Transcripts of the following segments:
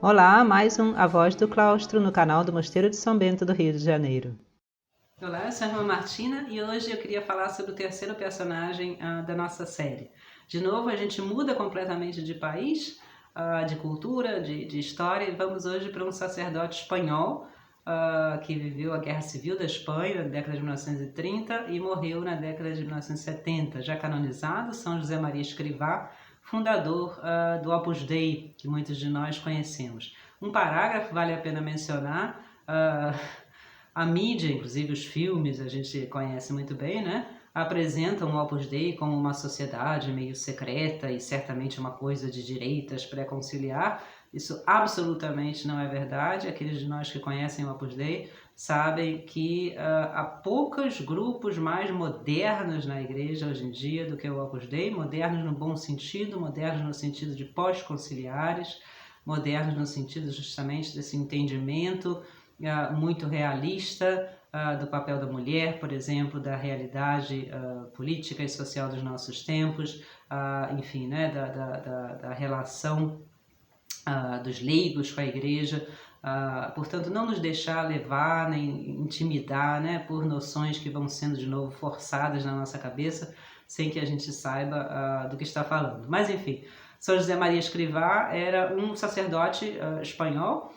Olá, mais um A Voz do Claustro no canal do Mosteiro de São Bento do Rio de Janeiro. Olá, eu sou a irmã Martina e hoje eu queria falar sobre o terceiro personagem da nossa série. De novo, a gente muda completamente de país, de cultura, de história, e vamos hoje para um sacerdote espanhol que viveu a Guerra Civil da Espanha na década de 1930 e morreu na década de 1970, já canonizado, São José Maria Escrivá, fundador do Opus Dei, que muitos de nós conhecemos. Um parágrafo vale a pena mencionar. A mídia, inclusive os filmes, a gente conhece muito bem, né? Apresentam o Opus Dei como uma sociedade meio secreta e certamente uma coisa de direitas pré-conciliar. Isso absolutamente não é verdade. Aqueles de nós que conhecem o Opus Dei sabem que há poucos grupos mais modernos na igreja hoje em dia do que o Opus Dei, modernos no bom sentido, modernos no sentido de pós-conciliares, modernos no sentido justamente desse entendimento muito realista do papel da mulher, por exemplo, da realidade política e social dos nossos tempos, enfim, né, da relação dos leigos com a igreja, portanto não nos deixar levar nem intimidar, né, por noções que vão sendo de novo forçadas na nossa cabeça sem que a gente saiba do que está falando. Mas enfim, São José Maria Escrivá era um sacerdote espanhol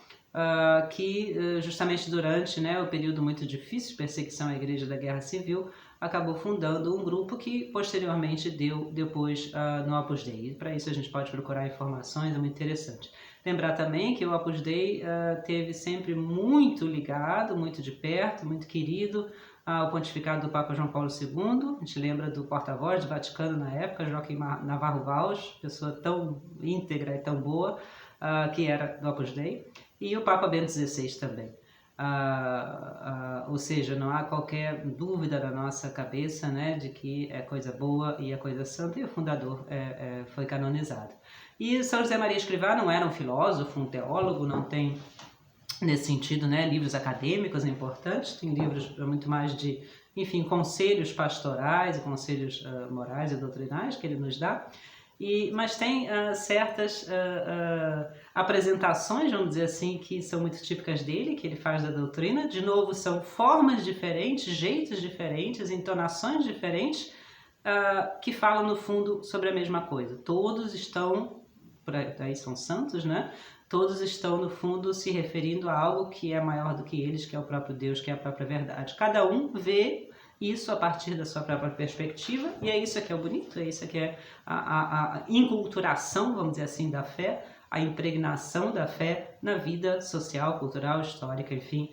que justamente durante o período muito difícil de perseguição à igreja da Guerra Civil, acabou fundando um grupo que posteriormente deu depois no Opus Dei. Para isso a gente pode procurar informações, é muito interessante. Lembrar também que o Opus Dei teve sempre muito ligado, muito de perto, muito querido ao pontificado do Papa João Paulo II. A gente lembra do porta-voz do Vaticano na época, Joaquim Navarro Valls, pessoa tão íntegra e tão boa, que era do Opus Dei, e o Papa Bento XVI também. Ou seja, não há qualquer dúvida na nossa cabeça, né, de que é coisa boa e é coisa santa, e o fundador foi canonizado. E São José Maria Escrivá não era um filósofo, um teólogo, não tem nesse sentido, né, livros acadêmicos importantes, tem livros muito mais de, enfim, conselhos pastorais e conselhos morais e doutrinais que ele nos dá. Mas tem certas apresentações, vamos dizer assim, que são muito típicas dele, que ele faz da doutrina. De novo, são formas diferentes, jeitos diferentes, entonações diferentes, que falam, no fundo, sobre a mesma coisa. Todos estão, aí são santos, né? Todos estão, no fundo, se referindo a algo que é maior do que eles, que é o próprio Deus, que é a própria verdade. Cada um vê isso a partir da sua própria perspectiva, e é isso que é o bonito, é isso que é a inculturação, vamos dizer assim, da fé, a impregnação da fé na vida social, cultural, histórica, enfim,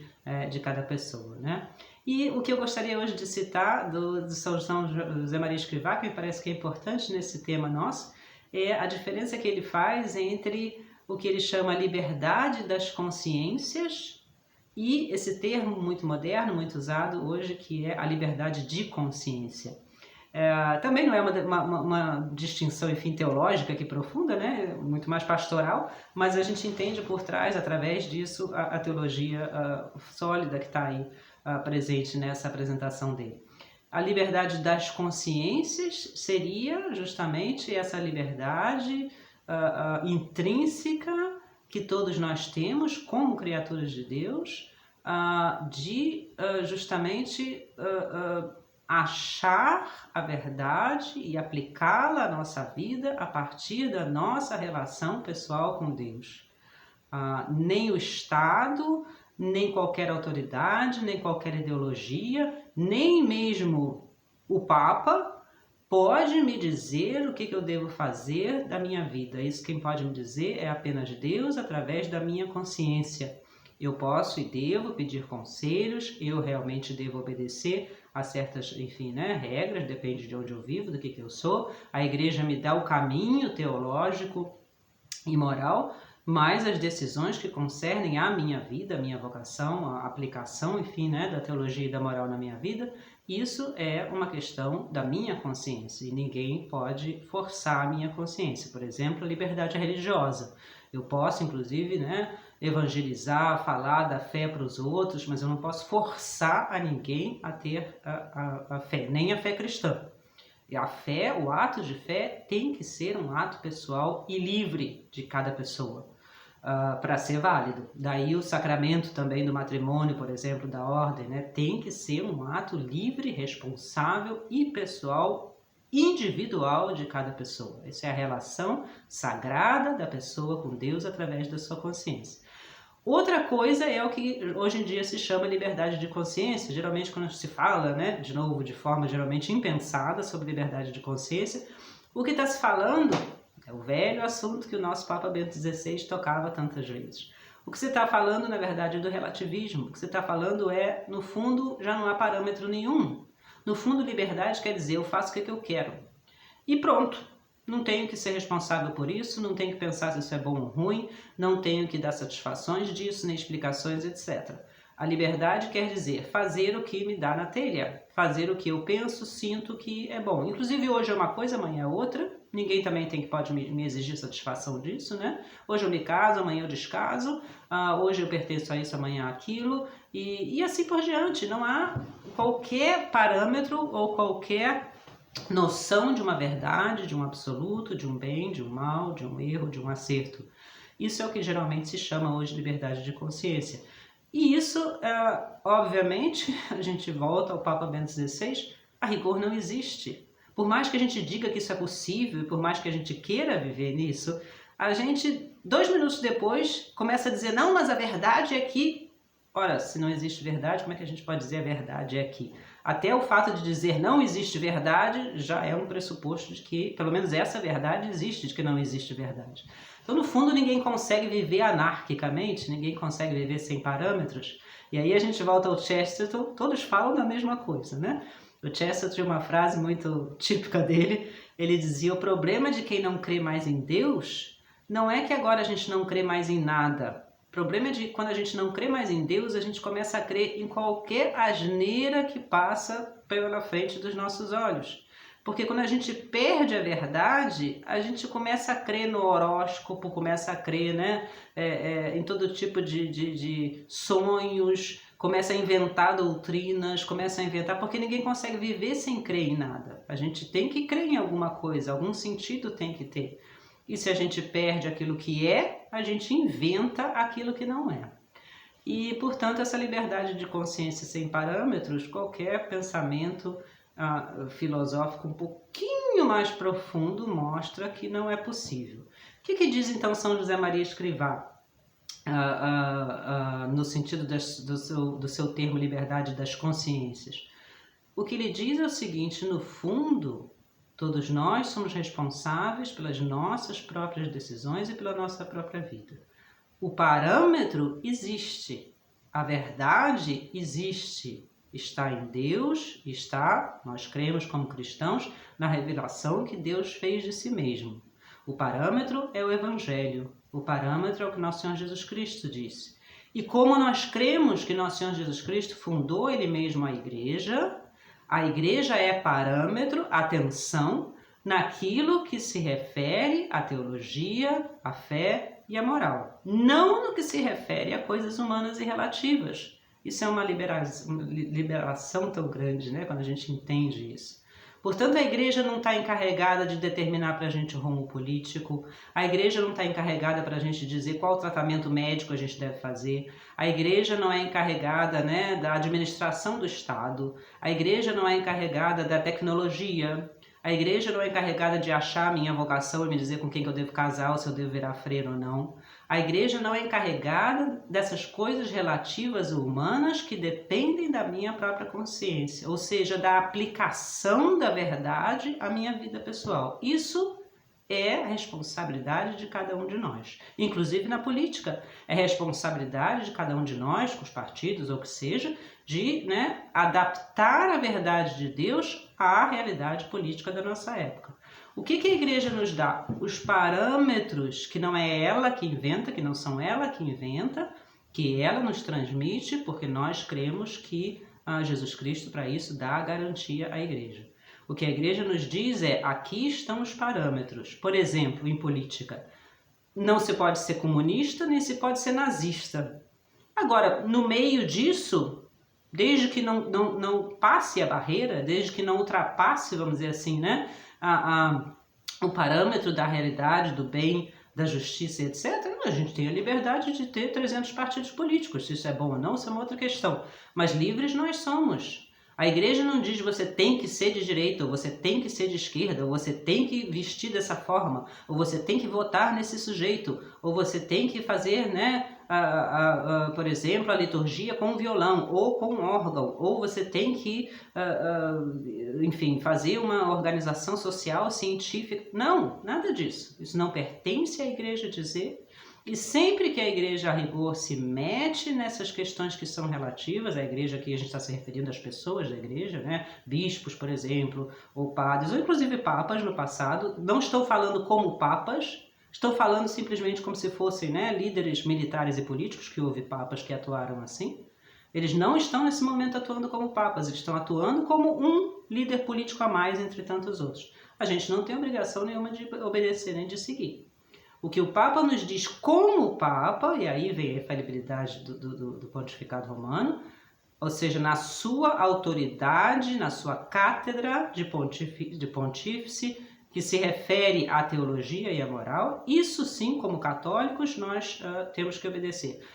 de cada pessoa, né? E o que eu gostaria hoje de citar do São José Maria Escrivá, que me parece que é importante nesse tema nosso, é a diferença que ele faz entre o que ele chama liberdade das consciências e esse termo muito moderno, muito usado hoje, que é a liberdade de consciência. Também não é uma distinção, enfim, teológica que profunda, né? Muito mais pastoral, mas a gente entende por trás, através disso, a teologia sólida que está aí presente nessa apresentação dele. A liberdade das consciências seria justamente essa liberdade intrínseca que todos nós temos como criaturas de Deus, de justamente achar a verdade e aplicá-la à nossa vida a partir da nossa relação pessoal com Deus. Nem o Estado, nem qualquer autoridade, nem qualquer ideologia, nem mesmo o Papa pode me dizer o que eu devo fazer da minha vida. Isso quem pode me dizer é apenas Deus através da minha consciência. Eu posso e devo pedir conselhos, eu realmente devo obedecer a certas, enfim, né, regras, depende de onde eu vivo, do que eu sou. A igreja me dá o caminho teológico e moral, mas as decisões que concernem a minha vida, a minha vocação, a aplicação, enfim, né, da teologia e da moral na minha vida, isso é uma questão da minha consciência e ninguém pode forçar a minha consciência. Por exemplo, a liberdade religiosa. Eu posso, inclusive, né, evangelizar, falar da fé para os outros, mas eu não posso forçar a ninguém a ter a fé, nem a fé cristã. E a fé, o ato de fé, tem que ser um ato pessoal e livre de cada pessoa. para ser válido. Daí o sacramento também do matrimônio, por exemplo, da ordem, né, tem que ser um ato livre, responsável e pessoal, individual de cada pessoa. Essa é a relação sagrada da pessoa com Deus através da sua consciência. Outra coisa é o que hoje em dia se chama liberdade de consciência. Geralmente quando se fala, né, de novo, de forma geralmente impensada sobre liberdade de consciência, o que está se falando é o velho assunto que o nosso Papa Bento XVI tocava tantas vezes. O que você está falando, na verdade, é do relativismo. O que você está falando é, no fundo, já não há parâmetro nenhum. No fundo, liberdade quer dizer eu faço o que eu quero. E pronto. Não tenho que ser responsável por isso, não tenho que pensar se isso é bom ou ruim, não tenho que dar satisfações disso, nem explicações, etc. A liberdade quer dizer fazer o que me dá na telha, fazer o que eu penso, sinto que é bom. Inclusive hoje é uma coisa, amanhã é outra, ninguém também pode me exigir satisfação disso, né? Hoje eu me caso, amanhã eu descaso, hoje eu pertenço a isso, amanhã aquilo, e assim por diante. Não há qualquer parâmetro ou qualquer noção de uma verdade, de um absoluto, de um bem, de um mal, de um erro, de um acerto. Isso é o que geralmente se chama hoje de liberdade de consciência. E isso, obviamente, a gente volta ao Papa Bento XVI, a rigor não existe. Por mais que a gente diga que isso é possível e por mais que a gente queira viver nisso, a gente, 2 minutos depois, começa a dizer, não, mas a verdade é que... Ora, se não existe verdade, como é que a gente pode dizer a verdade é que? Até o fato de dizer não existe verdade já é um pressuposto de que, pelo menos essa verdade existe, de que não existe verdade. Então, no fundo, ninguém consegue viver anarquicamente, ninguém consegue viver sem parâmetros. E aí a gente volta ao Chesterton, todos falam da mesma coisa, né? O Chesterton tinha uma frase muito típica dele, ele dizia, o problema de quem não crê mais em Deus não é que agora a gente não crê mais em nada. O problema é de quando a gente não crê mais em Deus, a gente começa a crer em qualquer asneira que passa pela frente dos nossos olhos. Porque quando a gente perde a verdade, a gente começa a crer no horóscopo, começa a crer, né, em todo tipo de sonhos, começa a inventar doutrinas, começa a inventar, porque ninguém consegue viver sem crer em nada. A gente tem que crer em alguma coisa, algum sentido tem que ter. E se a gente perde aquilo que é, a gente inventa aquilo que não é. E, portanto, essa liberdade de consciência sem parâmetros, qualquer pensamento filosófico um pouquinho mais profundo mostra que não é possível. O que diz, então, São José Maria Escrivá, no sentido do seu termo liberdade das consciências? O que ele diz é o seguinte, no fundo... Todos nós somos responsáveis pelas nossas próprias decisões e pela nossa própria vida. O parâmetro existe, a verdade existe, está em Deus, nós cremos como cristãos, na revelação que Deus fez de si mesmo. O parâmetro é o Evangelho, o parâmetro é o que nosso Senhor Jesus Cristo disse. E como nós cremos que nosso Senhor Jesus Cristo fundou Ele mesmo a Igreja é parâmetro, atenção, naquilo que se refere à teologia, à fé e à moral. Não no que se refere a coisas humanas e relativas. Isso é uma liberação tão grande, né, quando a gente entende isso. Portanto, a igreja não está encarregada de determinar para a gente o rumo político, a igreja não está encarregada para a gente dizer qual tratamento médico a gente deve fazer, a igreja não é encarregada, né, da administração do Estado, a igreja não é encarregada da tecnologia, a igreja não é encarregada de achar a minha vocação e me dizer com quem que eu devo casar ou se eu devo virar freira ou não. A igreja não é encarregada dessas coisas relativas ou humanas que dependem da minha própria consciência, ou seja, da aplicação da verdade à minha vida pessoal. Isso é a responsabilidade de cada um de nós, inclusive na política. É responsabilidade de cada um de nós, com os partidos ou o que seja, de, né, adaptar a verdade de Deus à realidade política da nossa época. O que a igreja nos dá? Os parâmetros que não é ela que inventa, que não são ela que inventa, que ela nos transmite, porque nós cremos que Jesus Cristo, para isso, dá a garantia à igreja. O que a igreja nos diz é, aqui estão os parâmetros. Por exemplo, em política, não se pode ser comunista, nem se pode ser nazista. Agora, no meio disso, desde que não passe a barreira, desde que não ultrapasse, vamos dizer assim, né, o parâmetro da realidade, do bem, da justiça, etc., A gente tem a liberdade de ter 300 partidos políticos. Se isso é bom ou não, isso é uma outra questão. Mas livres nós somos. A igreja não diz você tem que ser de direita, ou você tem que ser de esquerda, ou você tem que vestir dessa forma, ou você tem que votar nesse sujeito, ou você tem que fazer, né, por exemplo, a liturgia com violão, ou com órgão, ou você tem que, enfim, fazer uma organização social, científica. Não, nada disso. Isso não pertence à igreja dizer. E sempre que a igreja, a rigor, se mete nessas questões que são relativas, a igreja aqui a gente está se referindo às pessoas da igreja, né? Bispos, por exemplo, ou padres, ou inclusive papas no passado, não estou falando como papas, estou falando simplesmente como se fossem, né, líderes militares e políticos, que houve papas que atuaram assim. Eles não estão nesse momento atuando como papas, eles estão atuando como um líder político a mais entre tantos outros. A gente não tem obrigação nenhuma de obedecer nem de seguir. O que o Papa nos diz como Papa, e aí vem a infalibilidade do pontificado romano, ou seja, na sua autoridade, na sua cátedra de pontífice, que se refere à teologia e à moral, isso sim, como católicos, nós temos que obedecer.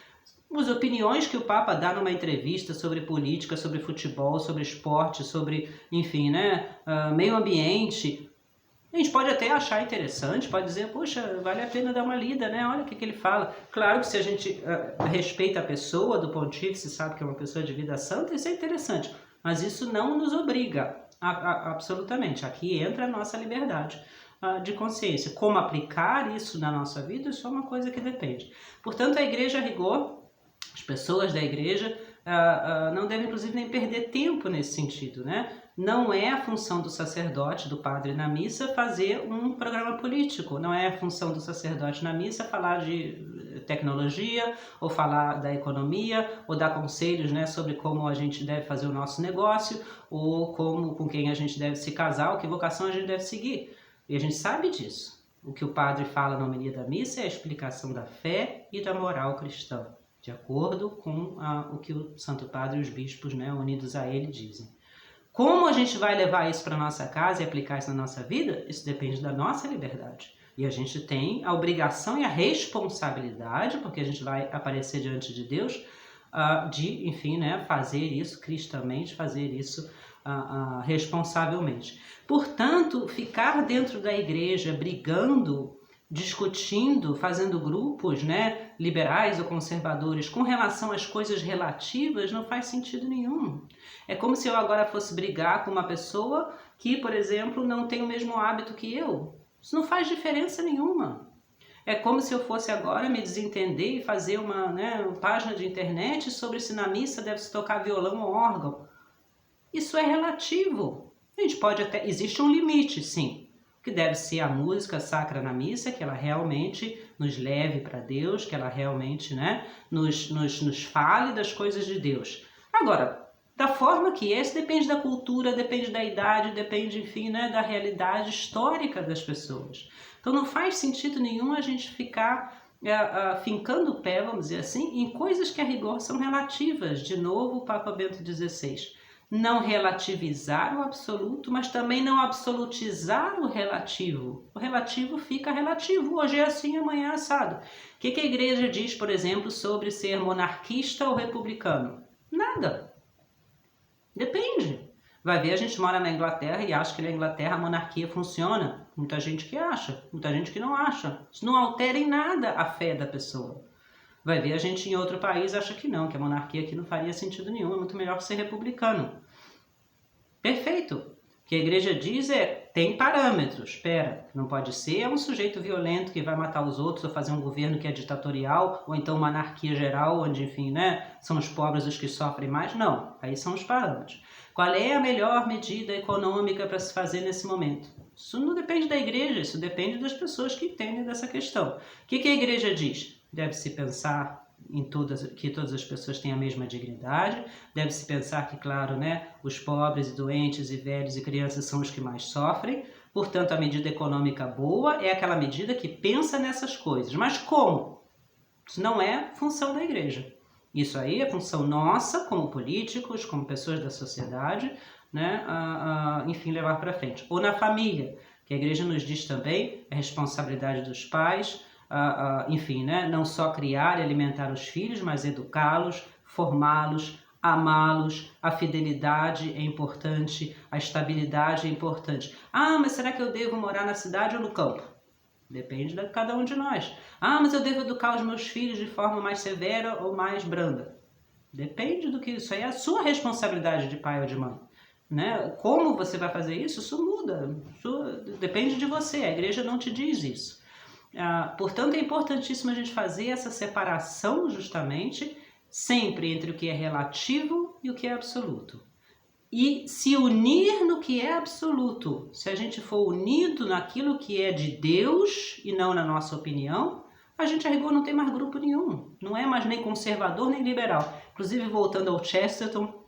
As opiniões que o Papa dá numa entrevista sobre política, sobre futebol, sobre esporte, sobre, enfim, né, meio ambiente, a gente pode até achar interessante, pode dizer, poxa, vale a pena dar uma lida, né? Olha o que ele fala. Claro que se a gente respeita a pessoa do pontífice, sabe que é uma pessoa de vida santa, isso é interessante. Mas isso não nos obriga, absolutamente. Aqui entra a nossa liberdade de consciência. Como aplicar isso na nossa vida, isso é uma coisa que depende. Portanto, a igreja, a rigor, as pessoas da igreja não devem, inclusive, nem perder tempo nesse sentido, né? Não é a função do sacerdote, do padre na missa, fazer um programa político. Não é a função do sacerdote na missa falar de tecnologia, ou falar da economia, ou dar conselhos, né, sobre como a gente deve fazer o nosso negócio, ou com quem a gente deve se casar, ou que vocação a gente deve seguir. E a gente sabe disso. O que o padre fala na homilia da missa é a explicação da fé e da moral cristã, de acordo com o que o Santo Padre e os bispos, né, unidos a ele, dizem. Como a gente vai levar isso para a nossa casa e aplicar isso na nossa vida? Isso depende da nossa liberdade. E a gente tem a obrigação e a responsabilidade, porque a gente vai aparecer diante de Deus, de, enfim, né, fazer isso cristamente, fazer isso responsavelmente. Portanto, ficar dentro da igreja brigando, discutindo, fazendo grupos, né, liberais ou conservadores com relação às coisas relativas não faz sentido nenhum. É como se eu agora fosse brigar com uma pessoa que, por exemplo, não tem o mesmo hábito que eu. Isso não faz diferença nenhuma. É como se eu fosse agora me desentender e fazer uma página de internet sobre se na missa deve-se tocar violão ou órgão. Isso é relativo. A gente pode até... Existe um limite, sim, que deve ser a música sacra na missa, que ela realmente nos leve para Deus, que ela realmente, né, nos fale das coisas de Deus. Agora, da forma que é, isso depende da cultura, depende da idade, depende, enfim, né, da realidade histórica das pessoas. Então não faz sentido nenhum a gente ficar fincando o pé, vamos dizer assim, em coisas que a rigor são relativas. De novo, o Papa Bento XVI. Não relativizar o absoluto, mas também não absolutizar o relativo. O relativo fica relativo. Hoje é assim, amanhã é assado. O que a igreja diz, por exemplo, sobre ser monarquista ou republicano? Nada. Depende. Vai ver, a gente mora na Inglaterra e acha que na Inglaterra a monarquia funciona. Muita gente que acha, muita gente que não acha. Isso não altera em nada a fé da pessoa. Vai ver, a gente em outro país acha que não, que a monarquia aqui não faria sentido nenhum, é muito melhor ser republicano. Perfeito. O que a igreja diz tem parâmetros. Espera, não pode ser um sujeito violento que vai matar os outros ou fazer um governo que é ditatorial, ou então uma anarquia geral, onde, enfim, né, são os pobres os que sofrem mais. Não, aí são os parâmetros. Qual é a melhor medida econômica para se fazer nesse momento? Isso não depende da igreja, isso depende das pessoas que entendem dessa questão. O que a igreja diz? Deve-se pensar que todas as pessoas têm a mesma dignidade, deve-se pensar que, claro, né, os pobres e doentes e velhos e crianças são os que mais sofrem, portanto a medida econômica boa é aquela medida que pensa nessas coisas. Mas como? Isso não é função da igreja. Isso aí é função nossa, como políticos, como pessoas da sociedade, né, enfim, levar para frente. Ou na família, que a igreja nos diz também, a responsabilidade dos pais, enfim, né? Não só criar e alimentar os filhos, mas educá-los, formá-los, amá-los. A fidelidade é importante, a estabilidade é importante. Mas será que eu devo morar na cidade ou no campo? Depende de cada um de nós. Mas eu devo educar os meus filhos de forma mais severa ou mais branda? Depende do que isso aí é a sua responsabilidade de pai ou de mãe. Né? Como você vai fazer isso? Isso muda. Isso depende de você. A igreja não te diz isso. Portanto, é importantíssimo a gente fazer essa separação justamente sempre entre o que é relativo e o que é absoluto. E se unir no que é absoluto. Se a gente for unido naquilo que é de Deus e não na nossa opinião, a gente a rigor não tem mais grupo nenhum. Não é mais nem conservador nem liberal. Inclusive, voltando ao Chesterton,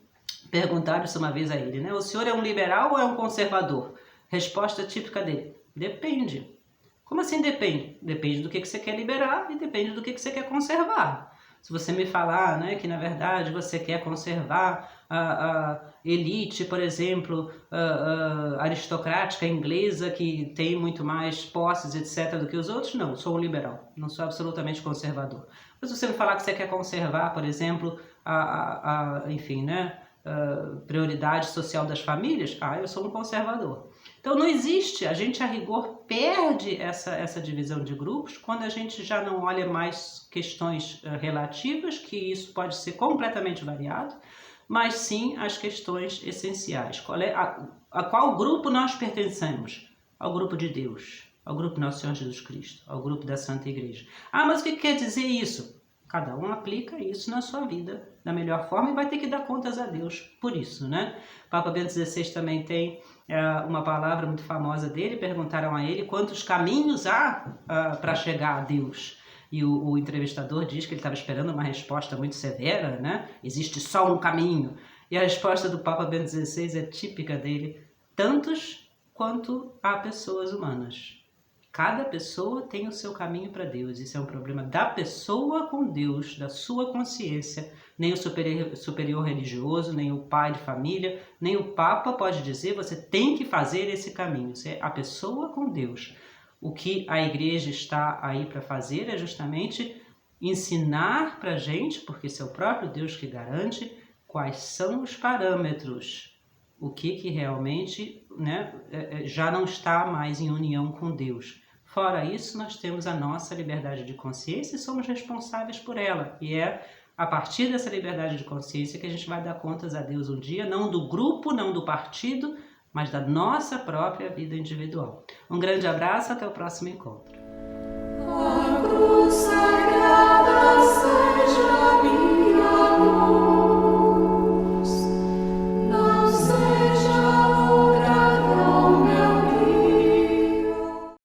perguntaram isso uma vez a ele, né? O senhor é um liberal ou é um conservador? Resposta típica dele: depende. Como assim depende? Depende do que você quer liberar e depende do que você quer conservar. Se você me falar, né, que na verdade você quer conservar a elite, por exemplo, aristocrática inglesa que tem muito mais posses, etc., do que os outros, não, sou um liberal, não sou absolutamente conservador. Mas se você me falar que você quer conservar, por exemplo, enfim, né, prioridade social das famílias, eu sou um conservador. Então não existe, a gente a rigor perde essa divisão de grupos quando a gente já não olha mais questões relativas, que isso pode ser completamente variado, mas sim as questões essenciais. A qual grupo nós pertencemos? Ao grupo de Deus, ao grupo do nosso Senhor Jesus Cristo, ao grupo da Santa Igreja. Mas o que quer dizer isso? Cada um aplica isso na sua vida da melhor forma e vai ter que dar contas a Deus por isso, né? Papa Bento XVI também tem uma palavra muito famosa dele. Perguntaram a ele quantos caminhos há para chegar a Deus. E o entrevistador diz que ele estava esperando uma resposta muito severa, né? Existe só um caminho. E a resposta do Papa Bento XVI é típica dele: tantos quanto há pessoas humanas. Cada pessoa tem o seu caminho para Deus. Isso é um problema da pessoa com Deus, da sua consciência. Nem o superior religioso, nem o pai de família, nem o Papa pode dizer você tem que fazer esse caminho. Isso é a pessoa com Deus. O que a igreja está aí para fazer é justamente ensinar para a gente, porque esse é o próprio Deus que garante, quais são os parâmetros. O que realmente, né, já não está mais em união com Deus. Fora isso, nós temos a nossa liberdade de consciência e somos responsáveis por ela. E é a partir dessa liberdade de consciência que a gente vai dar contas a Deus um dia, não do grupo, não do partido, mas da nossa própria vida individual. Um grande abraço, até o próximo encontro.